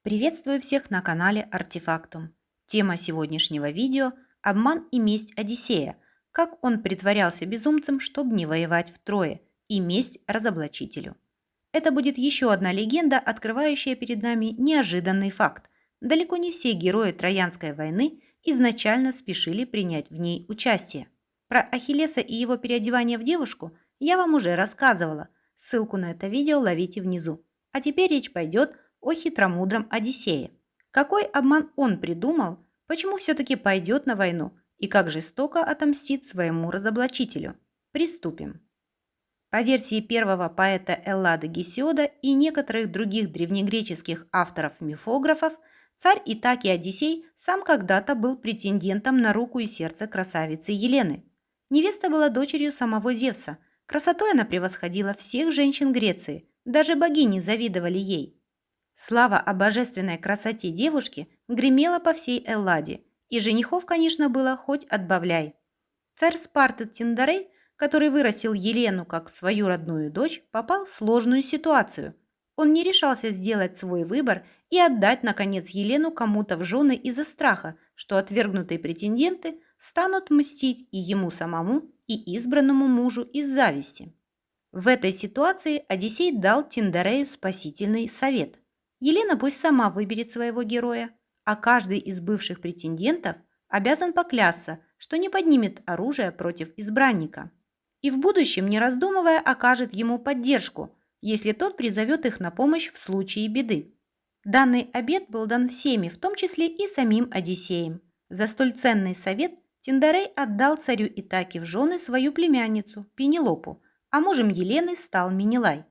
Приветствую всех на канале Артефактум. Тема сегодняшнего видео – обман и месть Одиссея. Как он притворялся безумцем, чтобы не воевать втрое, и месть разоблачителю. Это будет еще одна легенда, открывающая перед нами неожиданный факт. Далеко не все герои Троянской войны изначально спешили принять в ней участие. Про Ахиллеса и его переодевание в девушку я вам уже рассказывала. Ссылку на это видео ловите внизу. А теперь речь пойдет о хитромудром Одиссее. Какой обман он придумал, почему все-таки пойдет на войну и как жестоко отомстит своему разоблачителю. Приступим. По версии первого поэта Эллады Гесиода и некоторых других древнегреческих авторов-мифографов, царь Итаки Одиссей сам когда-то был претендентом на руку и сердце красавицы Елены. Невеста была дочерью самого Зевса. Красотой она превосходила всех женщин Греции, даже богини завидовали ей. Слава о божественной красоте девушки гремела по всей Элладе, и женихов, конечно, было хоть отбавляй. Царь Спарты Тиндарей, который вырастил Елену как свою родную дочь, попал в сложную ситуацию. Он не решался сделать свой выбор и отдать, наконец, Елену кому-то в жены из-за страха, что отвергнутые претенденты станут мстить и ему самому, и избранному мужу из зависти. В этой ситуации Одиссей дал Тиндарею спасительный совет. Елена пусть сама выберет своего героя, а каждый из бывших претендентов обязан поклясться, что не поднимет оружие против избранника. И в будущем, не раздумывая, окажет ему поддержку, если тот призовет их на помощь в случае беды. Данный обет был дан всеми, в том числе и самим Одиссеем. За столь ценный совет Тиндарей отдал царю Итаки в жены свою племянницу Пенелопу, а мужем Елены стал Менелай.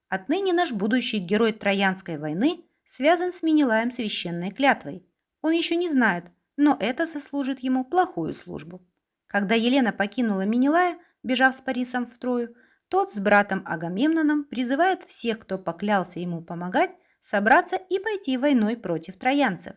Отныне наш будущий герой Троянской войны связан с Менелаем священной клятвой. Он еще не знает, но это сослужит ему плохую службу. Когда Елена покинула Менелая, бежав с Парисом в Трою, тот с братом Агамемноном призывает всех, кто поклялся ему помогать, собраться и пойти войной против троянцев.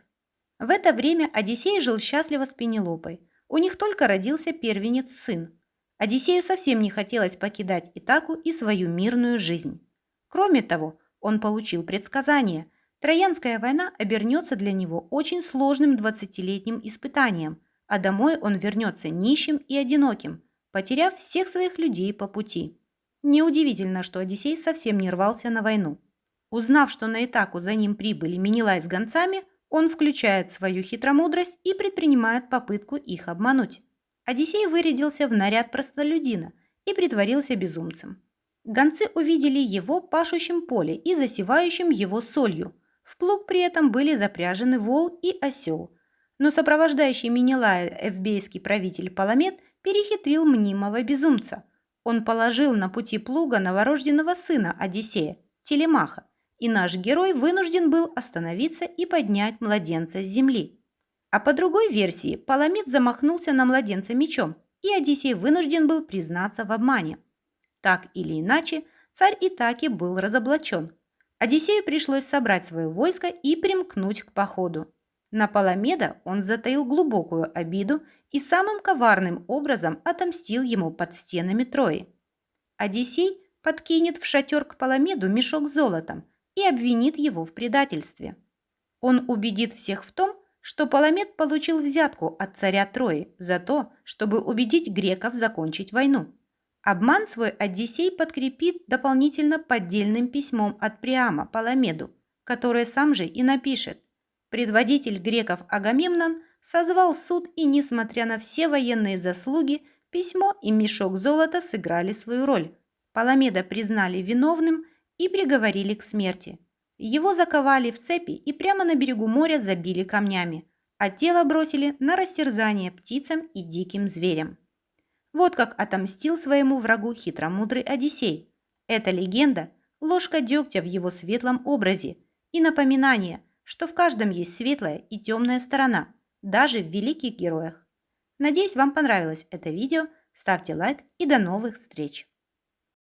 В это время Одиссей жил счастливо с Пенелопой. У них только родился первенец-сын. Одиссею совсем не хотелось покидать Итаку и свою мирную жизнь. Кроме того, он получил предсказание. Троянская война обернется для него очень сложным 20-летним испытанием, а домой он вернется нищим и одиноким, потеряв всех своих людей по пути. Неудивительно, что Одиссей совсем не рвался на войну. Узнав, что на Итаку за ним прибыли Менелай с гонцами, он включает свою хитромудрость и предпринимает попытку их обмануть. Одиссей вырядился в наряд простолюдина и притворился безумцем. Гонцы увидели его пашущим поле и засевающим его солью. В плуг при этом были запряжены вол и осел. Но сопровождающий Менелая эвбейский правитель Паламет перехитрил мнимого безумца. Он положил на пути плуга новорожденного сына Одиссея, Телемаха, и наш герой вынужден был остановиться и поднять младенца с земли. А по другой версии, Паламет замахнулся на младенца мечом, и Одиссей вынужден был признаться в обмане. Так или иначе, царь Итаки был разоблачен. Одиссею пришлось собрать свое войско и примкнуть к походу. На Паламеда он затаил глубокую обиду и самым коварным образом отомстил ему под стенами Трои. Одиссей подкинет в шатер к Паламеду мешок с золотом и обвинит его в предательстве. Он убедит всех в том, что Паламед получил взятку от царя Трои за то, чтобы убедить греков закончить войну. Обман свой Одиссей подкрепит дополнительно поддельным письмом от Приама Паламеду, которое сам же и напишет. Предводитель греков Агамемнон созвал суд, и, несмотря на все военные заслуги, письмо и мешок золота сыграли свою роль. Паламеда признали виновным и приговорили к смерти. Его заковали в цепи и прямо на берегу моря забили камнями, а тело бросили на растерзание птицам и диким зверям. Вот как отомстил своему врагу хитромудрый Одиссей. Эта легенда – ложка дегтя в его светлом образе и напоминание, что в каждом есть светлая и темная сторона, даже в великих героях. Надеюсь, вам понравилось это видео. Ставьте лайк и до новых встреч!